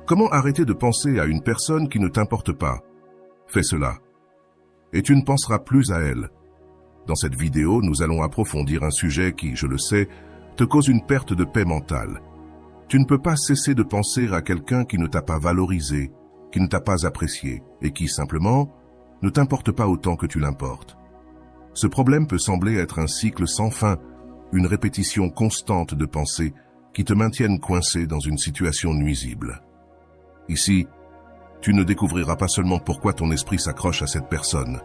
Comment arrêter de penser à une personne qui ne t'importe pas? Fais cela, et tu ne penseras plus à elle. Dans cette vidéo, nous allons approfondir un sujet qui, je le sais, te cause une perte de paix mentale. Tu ne peux pas cesser de penser à quelqu'un qui ne t'a pas valorisé, qui ne t'a pas apprécié, et qui, simplement, ne t'importe pas autant que tu l'importes. Ce problème peut sembler être un cycle sans fin, une répétition constante de pensées qui te maintiennent coincé dans une situation nuisible. Ici, tu ne découvriras pas seulement pourquoi ton esprit s'accroche à cette personne,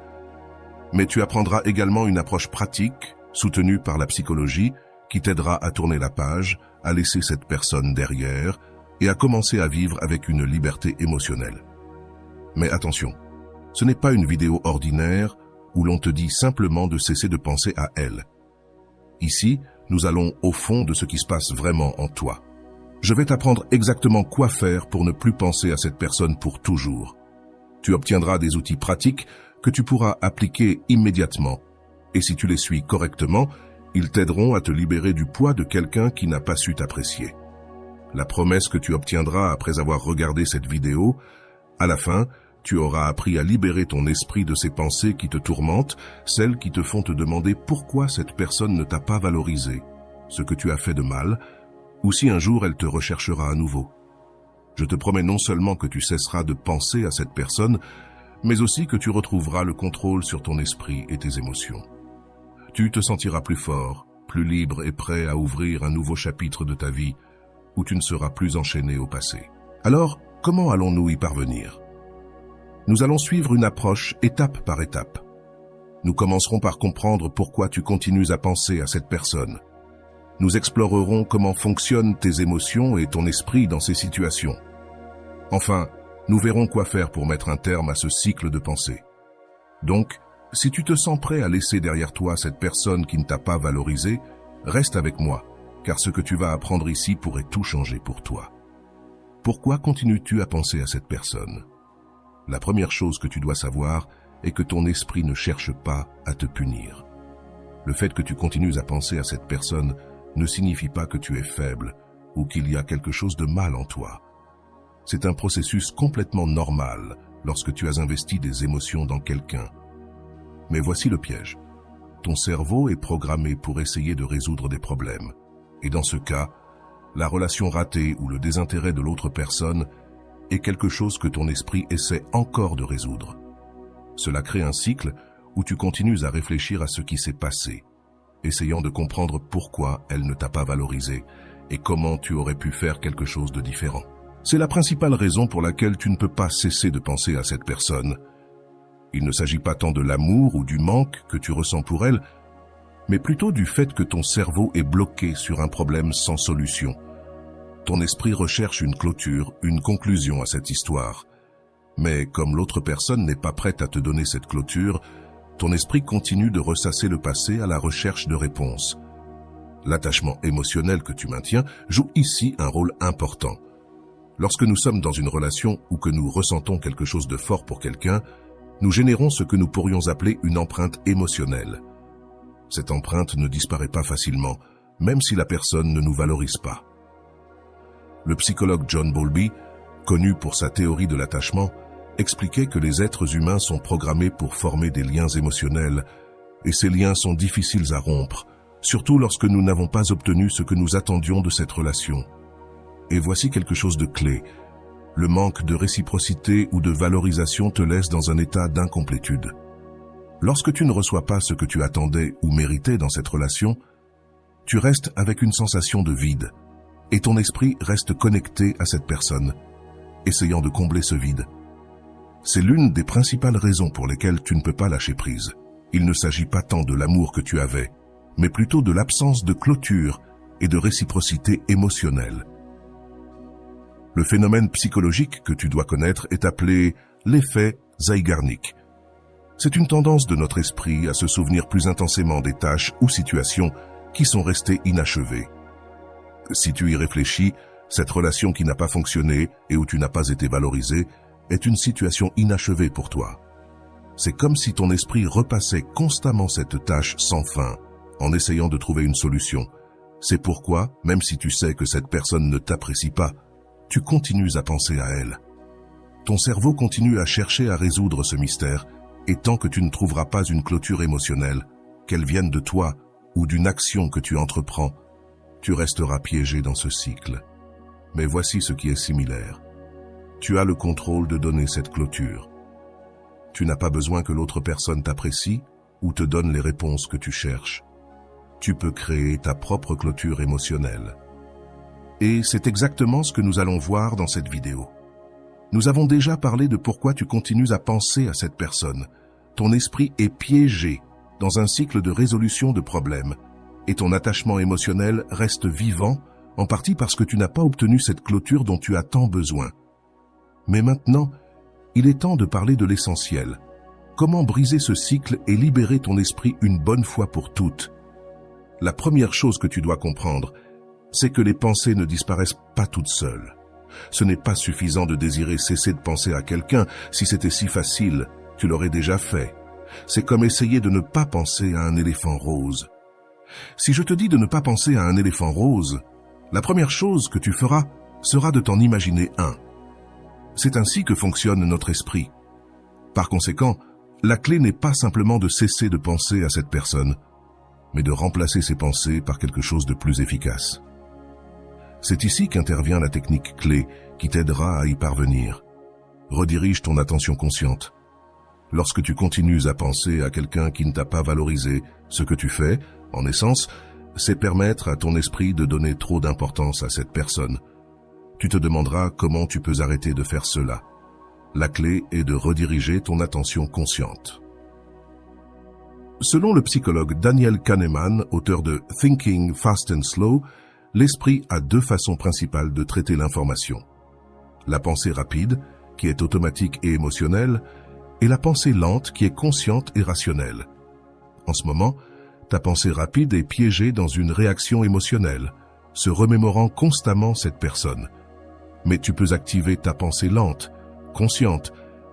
mais tu apprendras également une approche pratique, soutenue par la psychologie, qui t'aidera à tourner la page, à laisser cette personne derrière et à commencer à vivre avec une liberté émotionnelle. Mais attention, ce n'est pas une vidéo ordinaire où l'on te dit simplement de cesser de penser à elle. Ici, nous allons au fond de ce qui se passe vraiment en toi. Je vais t'apprendre exactement quoi faire pour ne plus penser à cette personne pour toujours. Tu obtiendras des outils pratiques que tu pourras appliquer immédiatement. Et si tu les suis correctement, ils t'aideront à te libérer du poids de quelqu'un qui n'a pas su t'apprécier. La promesse que tu obtiendras après avoir regardé cette vidéo, à la fin, tu auras appris à libérer ton esprit de ces pensées qui te tourmentent, celles qui te font te demander pourquoi cette personne ne t'a pas valorisé, ce que tu as fait de mal, ou si un jour elle te recherchera à nouveau. Je te promets non seulement que tu cesseras de penser à cette personne, mais aussi que tu retrouveras le contrôle sur ton esprit et tes émotions. Tu te sentiras plus fort, plus libre et prêt à ouvrir un nouveau chapitre de ta vie, où tu ne seras plus enchaîné au passé. Alors, comment allons-nous y parvenir? Nous allons suivre une approche étape par étape. Nous commencerons par comprendre pourquoi tu continues à penser à cette personne. Nous explorerons comment fonctionnent tes émotions et ton esprit dans ces situations. Enfin, nous verrons quoi faire pour mettre un terme à ce cycle de pensée. Donc, si tu te sens prêt à laisser derrière toi cette personne qui ne t'a pas valorisé, reste avec moi, car ce que tu vas apprendre ici pourrait tout changer pour toi. Pourquoi continues-tu à penser à cette personne? La première chose que tu dois savoir est que ton esprit ne cherche pas à te punir. Le fait que tu continues à penser à cette personne ne signifie pas que tu es faible ou qu'il y a quelque chose de mal en toi. C'est un processus complètement normal lorsque tu as investi des émotions dans quelqu'un. Mais voici le piège. Ton cerveau est programmé pour essayer de résoudre des problèmes. Et dans ce cas, la relation ratée ou le désintérêt de l'autre personne est quelque chose que ton esprit essaie encore de résoudre. Cela crée un cycle où tu continues à réfléchir à ce qui s'est passé, essayant de comprendre pourquoi elle ne t'a pas valorisé et comment tu aurais pu faire quelque chose de différent. C'est la principale raison pour laquelle tu ne peux pas cesser de penser à cette personne. Il ne s'agit pas tant de l'amour ou du manque que tu ressens pour elle, mais plutôt du fait que ton cerveau est bloqué sur un problème sans solution. Ton esprit recherche une clôture, une conclusion à cette histoire. Mais comme l'autre personne n'est pas prête à te donner cette clôture, ton esprit continue de ressasser le passé à la recherche de réponses. L'attachement émotionnel que tu maintiens joue ici un rôle important. Lorsque nous sommes dans une relation ou que nous ressentons quelque chose de fort pour quelqu'un, nous générons ce que nous pourrions appeler une empreinte émotionnelle. Cette empreinte ne disparaît pas facilement, même si la personne ne nous valorise pas. Le psychologue John Bowlby, connu pour sa théorie de l'attachement, expliquait que les êtres humains sont programmés pour former des liens émotionnels, et ces liens sont difficiles à rompre, surtout lorsque nous n'avons pas obtenu ce que nous attendions de cette relation. Et voici quelque chose de clé. Le manque de réciprocité ou de valorisation te laisse dans un état d'incomplétude. Lorsque tu ne reçois pas ce que tu attendais ou méritais dans cette relation, tu restes avec une sensation de vide, et ton esprit reste connecté à cette personne, essayant de combler ce vide. C'est l'une des principales raisons pour lesquelles tu ne peux pas lâcher prise. Il ne s'agit pas tant de l'amour que tu avais, mais plutôt de l'absence de clôture et de réciprocité émotionnelle. Le phénomène psychologique que tu dois connaître est appelé l'effet Zeigarnik. C'est une tendance de notre esprit à se souvenir plus intensément des tâches ou situations qui sont restées inachevées. Si tu y réfléchis, cette relation qui n'a pas fonctionné et où tu n'as pas été valorisé est une situation inachevée pour toi. C'est comme si ton esprit repassait constamment cette tâche sans fin, en essayant de trouver une solution. C'est pourquoi, même si tu sais que cette personne ne t'apprécie pas, tu continues à penser à elle. Ton cerveau continue à chercher à résoudre ce mystère, et tant que tu ne trouveras pas une clôture émotionnelle, qu'elle vienne de toi ou d'une action que tu entreprends, tu resteras piégé dans ce cycle. Mais voici ce qui est similaire. Tu as le contrôle de donner cette clôture. Tu n'as pas besoin que l'autre personne t'apprécie ou te donne les réponses que tu cherches. Tu peux créer ta propre clôture émotionnelle. Et c'est exactement ce que nous allons voir dans cette vidéo. Nous avons déjà parlé de pourquoi tu continues à penser à cette personne. Ton esprit est piégé dans un cycle de résolution de problèmes et ton attachement émotionnel reste vivant, en partie parce que tu n'as pas obtenu cette clôture dont tu as tant besoin. Mais maintenant, il est temps de parler de l'essentiel. Comment briser ce cycle et libérer ton esprit une bonne fois pour toutes? La première chose que tu dois comprendre, c'est que les pensées ne disparaissent pas toutes seules. Ce n'est pas suffisant de désirer cesser de penser à quelqu'un. Si c'était si facile, tu l'aurais déjà fait. C'est comme essayer de ne pas penser à un éléphant rose. Si je te dis de ne pas penser à un éléphant rose, la première chose que tu feras sera de t'en imaginer un. C'est ainsi que fonctionne notre esprit. Par conséquent, la clé n'est pas simplement de cesser de penser à cette personne, mais de remplacer ces pensées par quelque chose de plus efficace. C'est ici qu'intervient la technique clé qui t'aidera à y parvenir. Redirige ton attention consciente. Lorsque tu continues à penser à quelqu'un qui ne t'a pas valorisé, ce que tu fais, en essence, c'est permettre à ton esprit de donner trop d'importance à cette personne. Tu te demanderas comment tu peux arrêter de faire cela. La clé est de rediriger ton attention consciente. Selon le psychologue Daniel Kahneman, auteur de Thinking Fast and Slow, l'esprit a deux façons principales de traiter l'information. La pensée rapide, qui est automatique et émotionnelle, et la pensée lente, qui est consciente et rationnelle. En ce moment, ta pensée rapide est piégée dans une réaction émotionnelle, se remémorant constamment cette personne. Mais tu peux activer ta pensée lente, consciente,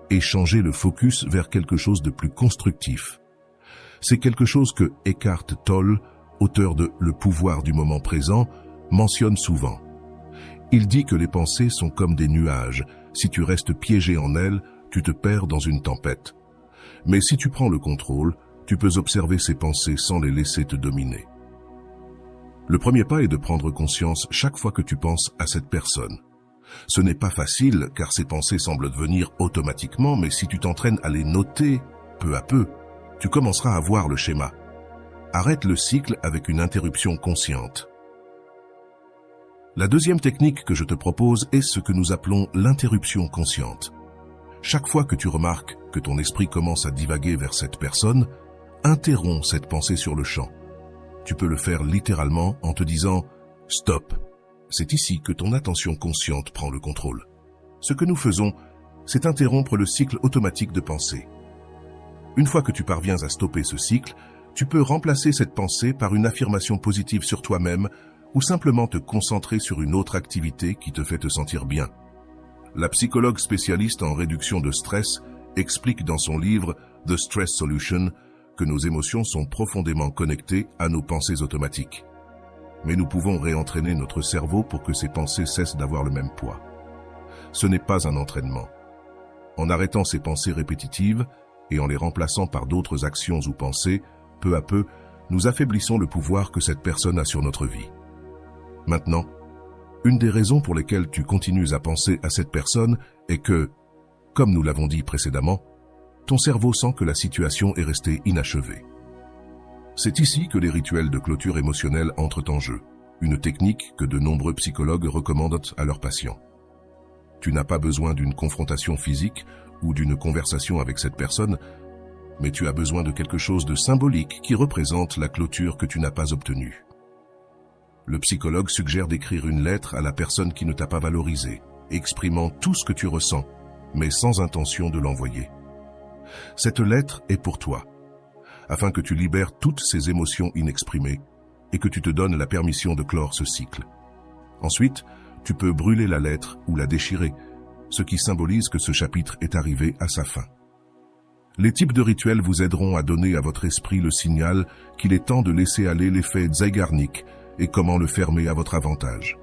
et changer le focus vers quelque chose de plus constructif. C'est quelque chose que Eckhart Tolle, auteur de Le pouvoir du moment présent, mentionne souvent. Il dit que les pensées sont comme des nuages. Si tu restes piégé en elles, tu te perds dans une tempête. Mais si tu prends le contrôle, tu peux observer ces pensées sans les laisser te dominer. Le premier pas est de prendre conscience chaque fois que tu penses à cette personne. Ce n'est pas facile car ces pensées semblent venir automatiquement, mais si tu t'entraînes à les noter peu à peu, tu commenceras à voir le schéma. Arrête le cycle avec une interruption consciente. La deuxième technique que je te propose est ce que nous appelons l'interruption consciente. Chaque fois que tu remarques que ton esprit commence à divaguer vers cette personne, interromps cette pensée sur le champ. Tu peux le faire littéralement en te disant « Stop ». C'est ici que ton attention consciente prend le contrôle. Ce que nous faisons, c'est interrompre le cycle automatique de pensée. Une fois que tu parviens à stopper ce cycle, tu peux remplacer cette pensée par une affirmation positive sur toi-même ou simplement te concentrer sur une autre activité qui te fait te sentir bien. La psychologue spécialiste en réduction de stress explique dans son livre The Stress Solution que nos émotions sont profondément connectées à nos pensées automatiques. Mais nous pouvons réentraîner notre cerveau pour que ces pensées cessent d'avoir le même poids. Ce n'est pas un entraînement. En arrêtant ces pensées répétitives et en les remplaçant par d'autres actions ou pensées, peu à peu, nous affaiblissons le pouvoir que cette personne a sur notre vie. Maintenant, une des raisons pour lesquelles tu continues à penser à cette personne est que, comme nous l'avons dit précédemment, ton cerveau sent que la situation est restée inachevée. C'est ici que les rituels de clôture émotionnelle entrent en jeu, une technique que de nombreux psychologues recommandent à leurs patients. Tu n'as pas besoin d'une confrontation physique ou d'une conversation avec cette personne, mais tu as besoin de quelque chose de symbolique qui représente la clôture que tu n'as pas obtenue. Le psychologue suggère d'écrire une lettre à la personne qui ne t'a pas valorisé, exprimant tout ce que tu ressens, mais sans intention de l'envoyer. Cette lettre est pour toi, afin que tu libères toutes ces émotions inexprimées et que tu te donnes la permission de clore ce cycle. Ensuite, tu peux brûler la lettre ou la déchirer, ce qui symbolise que ce chapitre est arrivé à sa fin. Les types de rituels vous aideront à donner à votre esprit le signal qu'il est temps de laisser aller l'effet Zeigarnik et comment le fermer à votre avantage.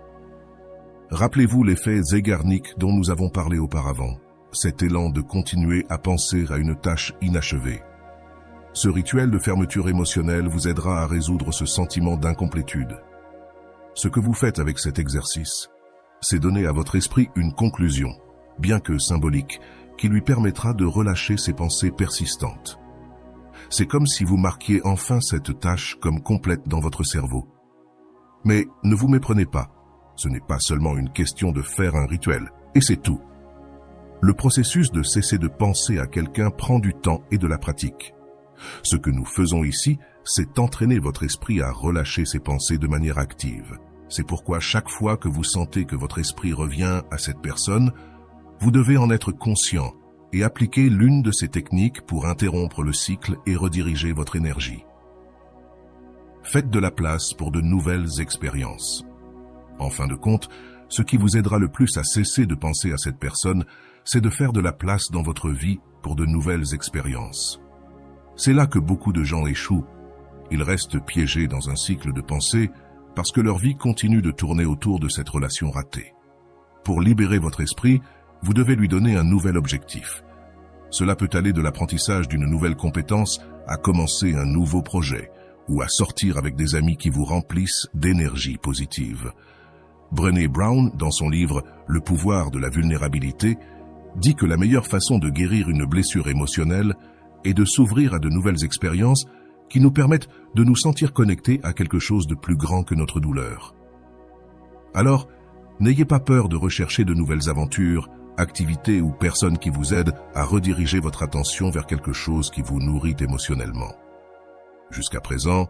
Rappelez-vous l'effet Zeigarnik dont nous avons parlé auparavant, cet élan de continuer à penser à une tâche inachevée. Ce rituel de fermeture émotionnelle vous aidera à résoudre ce sentiment d'incomplétude. Ce que vous faites avec cet exercice, c'est donner à votre esprit une conclusion, bien que symbolique, qui lui permettra de relâcher ses pensées persistantes. C'est comme si vous marquiez enfin cette tâche comme complète dans votre cerveau. Mais ne vous méprenez pas, ce n'est pas seulement une question de faire un rituel, et c'est tout. Le processus de cesser de penser à quelqu'un prend du temps et de la pratique. Ce que nous faisons ici, c'est entraîner votre esprit à relâcher ses pensées de manière active. C'est pourquoi chaque fois que vous sentez que votre esprit revient à cette personne, vous devez en être conscient et appliquer l'une de ces techniques pour interrompre le cycle et rediriger votre énergie. Faites de la place pour de nouvelles expériences. En fin de compte, ce qui vous aidera le plus à cesser de penser à cette personne, c'est de faire de la place dans votre vie pour de nouvelles expériences. C'est là que beaucoup de gens échouent. Ils restent piégés dans un cycle de pensée parce que leur vie continue de tourner autour de cette relation ratée. Pour libérer votre esprit, vous devez lui donner un nouvel objectif. Cela peut aller de l'apprentissage d'une nouvelle compétence à commencer un nouveau projet ou à sortir avec des amis qui vous remplissent d'énergie positive. Brené Brown, dans son livre « Le pouvoir de la vulnérabilité », dit que la meilleure façon de guérir une blessure émotionnelle est de s'ouvrir à de nouvelles expériences qui nous permettent de nous sentir connectés à quelque chose de plus grand que notre douleur. Alors, n'ayez pas peur de rechercher de nouvelles aventures, activités ou personnes qui vous aident à rediriger votre attention vers quelque chose qui vous nourrit émotionnellement. Jusqu'à présent,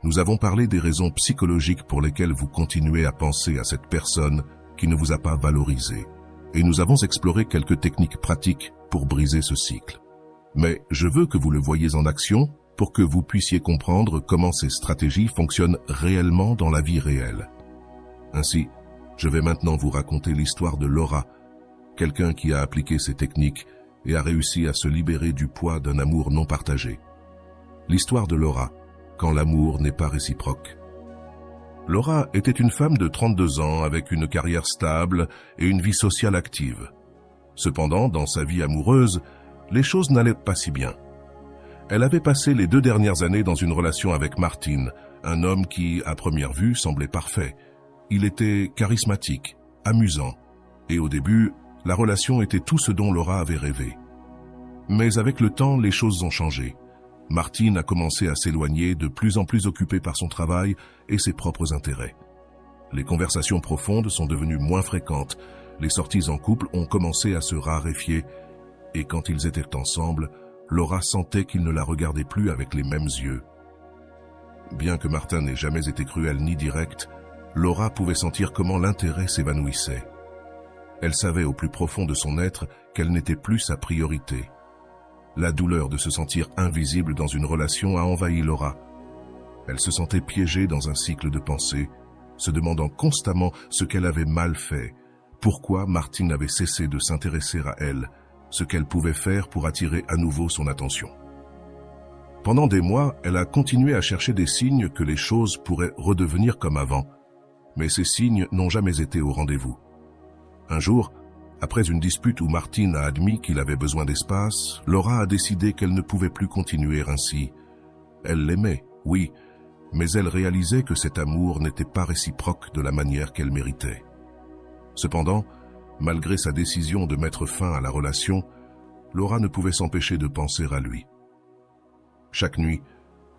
nous avons parlé des raisons psychologiques pour lesquelles vous continuez à penser à cette personne qui ne vous a pas valorisé, et nous avons exploré quelques techniques pratiques pour briser ce cycle. Mais je veux que vous le voyiez en action pour que vous puissiez comprendre comment ces stratégies fonctionnent réellement dans la vie réelle. Ainsi, je vais maintenant vous raconter l'histoire de Laura, quelqu'un qui a appliqué ces techniques et a réussi à se libérer du poids d'un amour non partagé. L'histoire de Laura, quand l'amour n'est pas réciproque. Laura était une femme de 32 ans avec une carrière stable et une vie sociale active. Cependant, dans sa vie amoureuse, les choses n'allaient pas si bien. Elle avait passé les 2 dernières années dans une relation avec Martin, un homme qui, à première vue, semblait parfait. Il était charismatique, amusant, et au début, la relation était tout ce dont Laura avait rêvé. Mais avec le temps, les choses ont changé. Martin a commencé à s'éloigner, de plus en plus occupé par son travail et ses propres intérêts. Les conversations profondes sont devenues moins fréquentes, les sorties en couple ont commencé à se raréfier, et quand ils étaient ensemble, Laura sentait qu'il ne la regardait plus avec les mêmes yeux. Bien que Martin n'ait jamais été cruel ni direct, Laura pouvait sentir comment l'intérêt s'évanouissait. Elle savait au plus profond de son être qu'elle n'était plus sa priorité. La douleur de se sentir invisible dans une relation a envahi Laura. Elle se sentait piégée dans un cycle de pensée, se demandant constamment ce qu'elle avait mal fait, pourquoi Martin avait cessé de s'intéresser à elle, ce qu'elle pouvait faire pour attirer à nouveau son attention. Pendant des mois, elle a continué à chercher des signes que les choses pourraient redevenir comme avant, mais ces signes n'ont jamais été au rendez-vous. Un jour, après une dispute où Martin a admis qu'il avait besoin d'espace, Laura a décidé qu'elle ne pouvait plus continuer ainsi. Elle l'aimait, oui, mais elle réalisait que cet amour n'était pas réciproque de la manière qu'elle méritait. Cependant, malgré sa décision de mettre fin à la relation, Laura ne pouvait s'empêcher de penser à lui. Chaque nuit,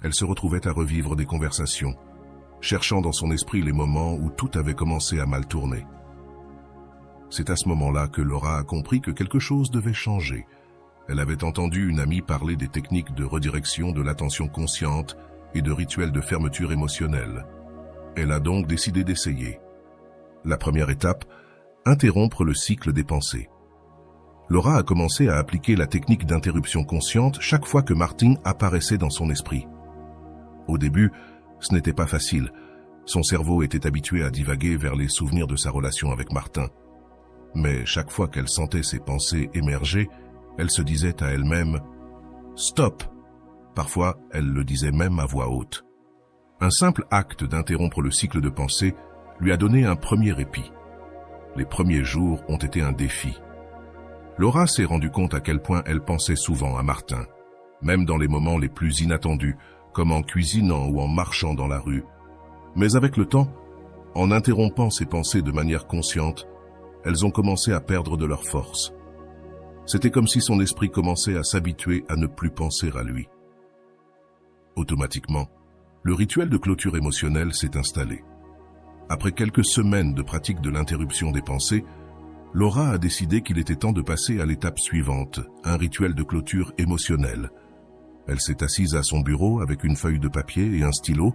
elle se retrouvait à revivre des conversations, cherchant dans son esprit les moments où tout avait commencé à mal tourner. C'est à ce moment-là que Laura a compris que quelque chose devait changer. Elle avait entendu une amie parler des techniques de redirection de l'attention consciente et de rituels de fermeture émotionnelle. Elle a donc décidé d'essayer. La première étape, interrompre le cycle des pensées. Laura a commencé à appliquer la technique d'interruption consciente chaque fois que Martin apparaissait dans son esprit. Au début, ce n'était pas facile. Son cerveau était habitué à divaguer vers les souvenirs de sa relation avec Martin. Mais chaque fois qu'elle sentait ses pensées émerger, elle se disait à elle-même « Stop !» Parfois, elle le disait même à voix haute. Un simple acte d'interrompre le cycle de pensée lui a donné un premier répit. Les premiers jours ont été un défi. Laura s'est rendue compte à quel point elle pensait souvent à Martin, même dans les moments les plus inattendus, comme en cuisinant ou en marchant dans la rue. Mais avec le temps, en interrompant ses pensées de manière consciente, elles ont commencé à perdre de leur force. C'était comme si son esprit commençait à s'habituer à ne plus penser à lui. Automatiquement, le rituel de clôture émotionnelle s'est installé. Après quelques semaines de pratique de l'interruption des pensées, Laura a décidé qu'il était temps de passer à l'étape suivante, un rituel de clôture émotionnelle. Elle s'est assise à son bureau avec une feuille de papier et un stylo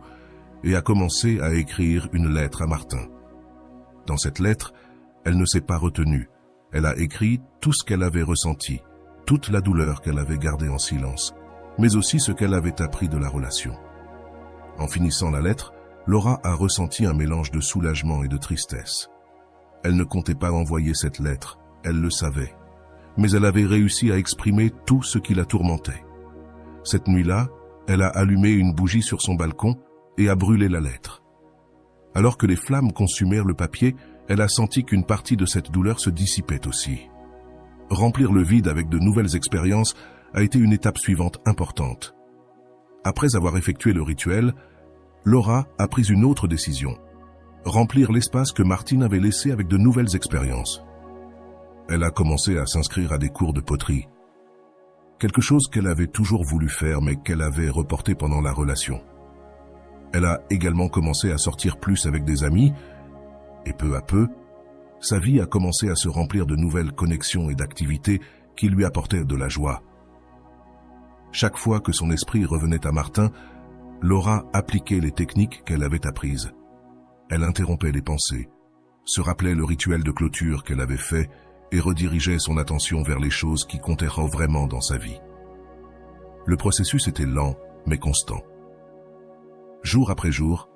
et a commencé à écrire une lettre à Martin. Dans cette lettre, elle ne s'est pas retenue. Elle a écrit tout ce qu'elle avait ressenti, toute la douleur qu'elle avait gardée en silence, mais aussi ce qu'elle avait appris de la relation. En finissant la lettre, Laura a ressenti un mélange de soulagement et de tristesse. Elle ne comptait pas envoyer cette lettre, elle le savait, mais elle avait réussi à exprimer tout ce qui la tourmentait. Cette nuit-là, elle a allumé une bougie sur son balcon et a brûlé la lettre. Alors que les flammes consumèrent le papier, elle a senti qu'une partie de cette douleur se dissipait aussi. Remplir le vide avec de nouvelles expériences a été une étape suivante importante. Après avoir effectué le rituel, Laura a pris une autre décision: remplir l'espace que Martine avait laissé avec de nouvelles expériences. Elle a commencé à s'inscrire à des cours de poterie. Quelque chose qu'elle avait toujours voulu faire mais qu'elle avait reporté pendant la relation. Elle a également commencé à sortir plus avec des amis et peu à peu, sa vie a commencé à se remplir de nouvelles connexions et d'activités qui lui apportaient de la joie. Chaque fois que son esprit revenait à Martin, Laura appliquait les techniques qu'elle avait apprises. Elle interrompait les pensées, se rappelait le rituel de clôture qu'elle avait fait et redirigeait son attention vers les choses qui comptaient vraiment dans sa vie. Le processus était lent, mais constant. Jour après jour,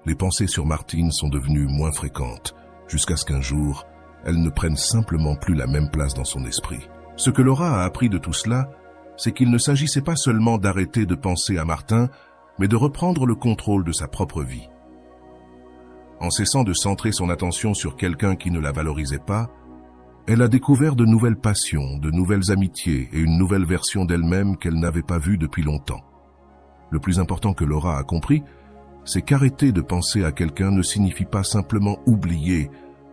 les pensées sur Martine sont devenues moins fréquentes, jusqu'à ce qu'un jour, elles ne prennent simplement plus la même place dans son esprit. Ce que Laura a appris de tout cela, c'est qu'il ne s'agissait pas seulement d'arrêter de penser à Martin, mais de reprendre le contrôle de sa propre vie. En cessant de centrer son attention sur quelqu'un qui ne la valorisait pas, elle a découvert de nouvelles passions, de nouvelles amitiés et une nouvelle version d'elle-même qu'elle n'avait pas vue depuis longtemps. Le plus important que Laura a compris, c'est qu'arrêter de penser à quelqu'un ne signifie pas simplement oublier,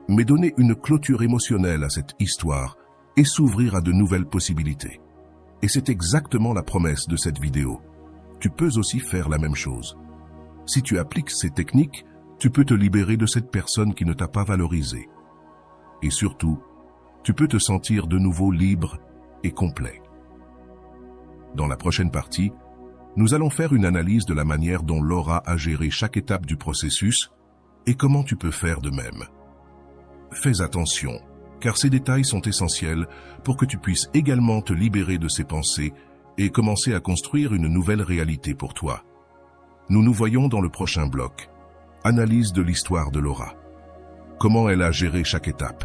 mais donner une clôture émotionnelle à cette histoire et s'ouvrir à de nouvelles possibilités. Et c'est exactement la promesse de cette vidéo. Tu peux aussi faire la même chose. Si tu appliques ces techniques, tu peux te libérer de cette personne qui ne t'a pas valorisé. Et surtout, tu peux te sentir de nouveau libre et complet. Dans la prochaine partie, nous allons faire une analyse de la manière dont Laura a géré chaque étape du processus et comment tu peux faire de même. Fais attention, car ces détails sont essentiels pour que tu puisses également te libérer de ces pensées et commencer à construire une nouvelle réalité pour toi. Nous nous voyons dans le prochain bloc. Analyse de l'histoire de Laura. Comment elle a géré chaque étape.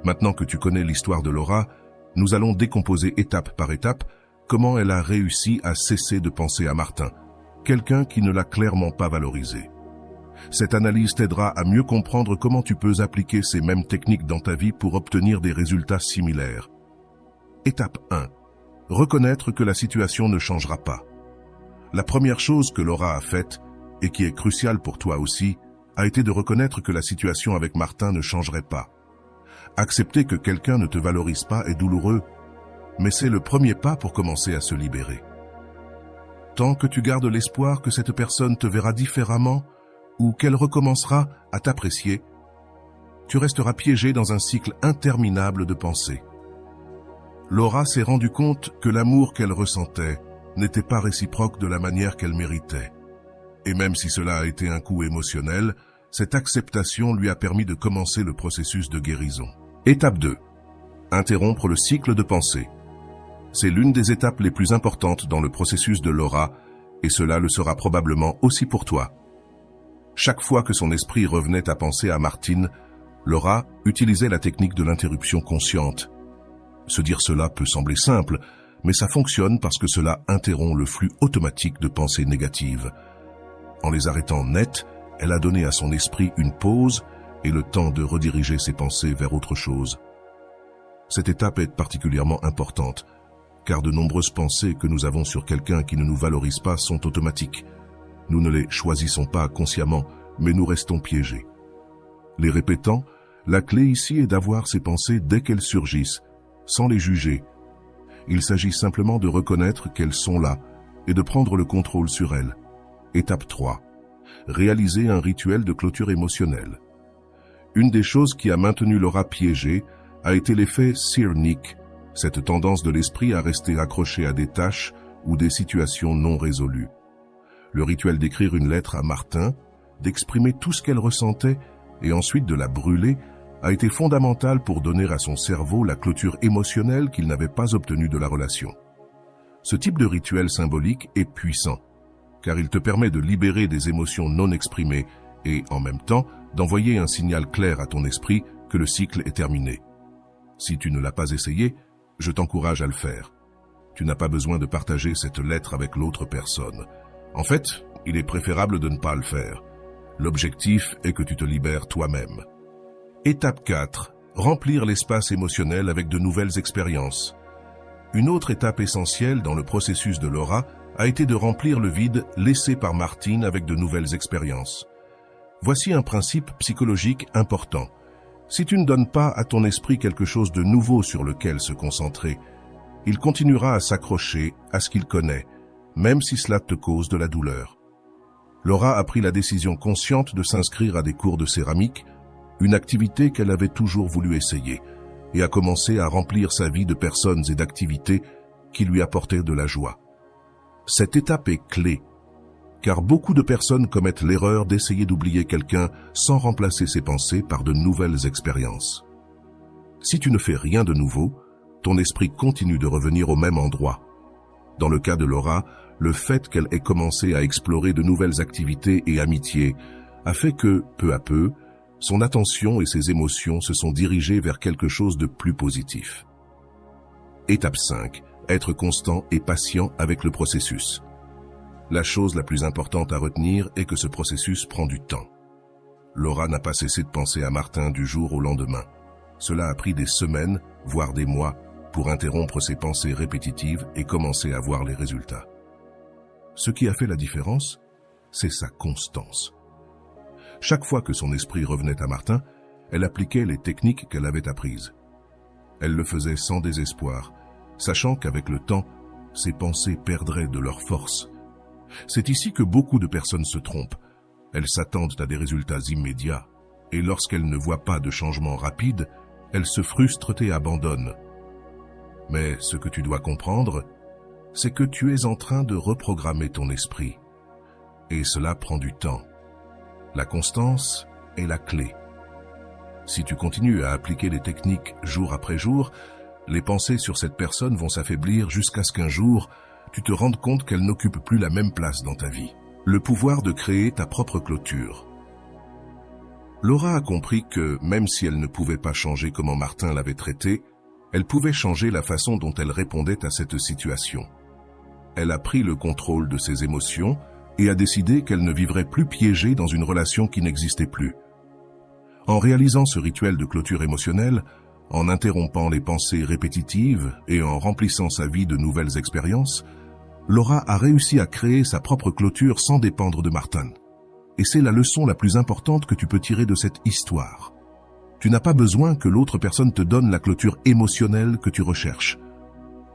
Maintenant que tu connais l'histoire de Laura, nous allons décomposer étape par étape comment elle a réussi à cesser de penser à Martin, quelqu'un qui ne l'a clairement pas valorisé. Cette analyse t'aidera à mieux comprendre comment tu peux appliquer ces mêmes techniques dans ta vie pour obtenir des résultats similaires. Étape 1. Reconnaître que la situation ne changera pas. La première chose que Laura a faite, et qui est cruciale pour toi aussi, a été de reconnaître que la situation avec Martin ne changerait pas. Accepter que quelqu'un ne te valorise pas est douloureux, mais c'est le premier pas pour commencer à se libérer. Tant que tu gardes l'espoir que cette personne te verra différemment ou qu'elle recommencera à t'apprécier, tu resteras piégé dans un cycle interminable de pensées. Laura s'est rendue compte que l'amour qu'elle ressentait n'était pas réciproque de la manière qu'elle méritait. Et même si cela a été un coup émotionnel, cette acceptation lui a permis de commencer le processus de guérison. Étape 2. Interrompre le cycle de pensée. C'est l'une des étapes les plus importantes dans le processus de Laura, et cela le sera probablement aussi pour toi. Chaque fois que son esprit revenait à penser à Martine, Laura utilisait la technique de l'interruption consciente. Se dire cela peut sembler simple, mais ça fonctionne parce que cela interrompt le flux automatique de pensées négatives. En les arrêtant net, elle a donné à son esprit une pause et le temps de rediriger ses pensées vers autre chose. Cette étape est particulièrement importante, car de nombreuses pensées que nous avons sur quelqu'un qui ne nous valorise pas sont automatiques. Nous ne les choisissons pas consciemment, mais nous restons piégés. Les répétant, la clé ici est d'avoir ces pensées dès qu'elles surgissent, sans les juger. Il s'agit simplement de reconnaître qu'elles sont là et de prendre le contrôle sur elles. Étape 3. Réaliser un rituel de clôture émotionnelle. Une des choses qui a maintenu Laura piégée a été l'effet Searnick, cette tendance de l'esprit à rester accroché à des tâches ou des situations non résolues. Le rituel d'écrire une lettre à Martin, d'exprimer tout ce qu'elle ressentait et ensuite de la brûler, a été fondamental pour donner à son cerveau la clôture émotionnelle qu'il n'avait pas obtenue de la relation. Ce type de rituel symbolique est puissant, car il te permet de libérer des émotions non exprimées et, en même temps, d'envoyer un signal clair à ton esprit que le cycle est terminé. Si tu ne l'as pas essayé, je t'encourage à le faire. Tu n'as pas besoin de partager cette lettre avec l'autre personne. En fait, il est préférable de ne pas le faire. L'objectif est que tu te libères toi-même. Étape 4. Remplir l'espace émotionnel avec de nouvelles expériences. Une autre étape essentielle dans le processus de Laura a été de remplir le vide laissé par Martin avec de nouvelles expériences. Voici un principe psychologique important. Si tu ne donnes pas à ton esprit quelque chose de nouveau sur lequel se concentrer, il continuera à s'accrocher à ce qu'il connaît, même si cela te cause de la douleur. Laura a pris la décision consciente de s'inscrire à des cours de céramique, une activité qu'elle avait toujours voulu essayer, et a commencé à remplir sa vie de personnes et d'activités qui lui apportaient de la joie. Cette étape est clé, car beaucoup de personnes commettent l'erreur d'essayer d'oublier quelqu'un sans remplacer ses pensées par de nouvelles expériences. Si tu ne fais rien de nouveau, ton esprit continue de revenir au même endroit. Dans le cas de Laura, le fait qu'elle ait commencé à explorer de nouvelles activités et amitiés a fait que, peu à peu, son attention et ses émotions se sont dirigées vers quelque chose de plus positif. Étape 5. Être constant et patient avec le processus. La chose la plus importante à retenir est que ce processus prend du temps. Laura n'a pas cessé de penser à Martin du jour au lendemain. Cela a pris des semaines, voire des mois, pour interrompre ses pensées répétitives et commencer à voir les résultats. Ce qui a fait la différence, c'est sa constance. Chaque fois que son esprit revenait à Martin, elle appliquait les techniques qu'elle avait apprises. Elle le faisait sans désespoir, sachant qu'avec le temps, ses pensées perdraient de leur force. C'est ici que beaucoup de personnes se trompent. Elles s'attendent à des résultats immédiats, et lorsqu'elles ne voient pas de changement rapide, elles se frustrent et abandonnent. Mais ce que tu dois comprendre, c'est que tu es en train de reprogrammer ton esprit. Et cela prend du temps. La constance est la clé. Si tu continues à appliquer les techniques jour après jour, les pensées sur cette personne vont s'affaiblir jusqu'à ce qu'un jour, tu te rendes compte qu'elle n'occupe plus la même place dans ta vie. Le pouvoir de créer ta propre clôture. Laura a compris que, même si elle ne pouvait pas changer comment Martin l'avait traitée, elle pouvait changer la façon dont elle répondait à cette situation. Elle a pris le contrôle de ses émotions et a décidé qu'elle ne vivrait plus piégée dans une relation qui n'existait plus. En réalisant ce rituel de clôture émotionnelle, en interrompant les pensées répétitives et en remplissant sa vie de nouvelles expériences, Laura a réussi à créer sa propre clôture sans dépendre de Martin. Et c'est la leçon la plus importante que tu peux tirer de cette histoire. Tu n'as pas besoin que l'autre personne te donne la clôture émotionnelle que tu recherches.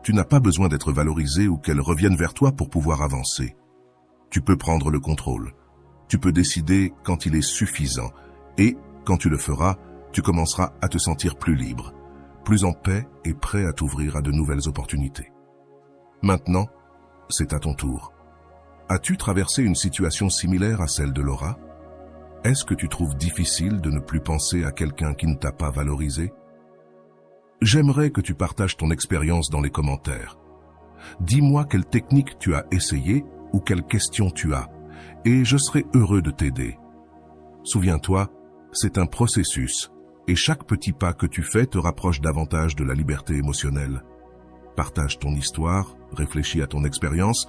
Tu n'as pas besoin d'être valorisé ou qu'elle revienne vers toi pour pouvoir avancer. Tu peux prendre le contrôle. Tu peux décider quand il est suffisant. Et, quand tu le feras, tu commenceras à te sentir plus libre, plus en paix et prêt à t'ouvrir à de nouvelles opportunités. Maintenant, c'est à ton tour. As-tu traversé une situation similaire à celle de Laura? Est-ce que tu trouves difficile de ne plus penser à quelqu'un qui ne t'a pas valorisé? J'aimerais que tu partages ton expérience dans les commentaires. Dis-moi quelle technique tu as essayé ou quelles questions tu as, et je serai heureux de t'aider. Souviens-toi, c'est un processus, et chaque petit pas que tu fais te rapproche davantage de la liberté émotionnelle. Partage ton histoire, réfléchis à ton expérience,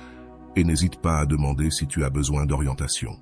et n'hésite pas à demander si tu as besoin d'orientation.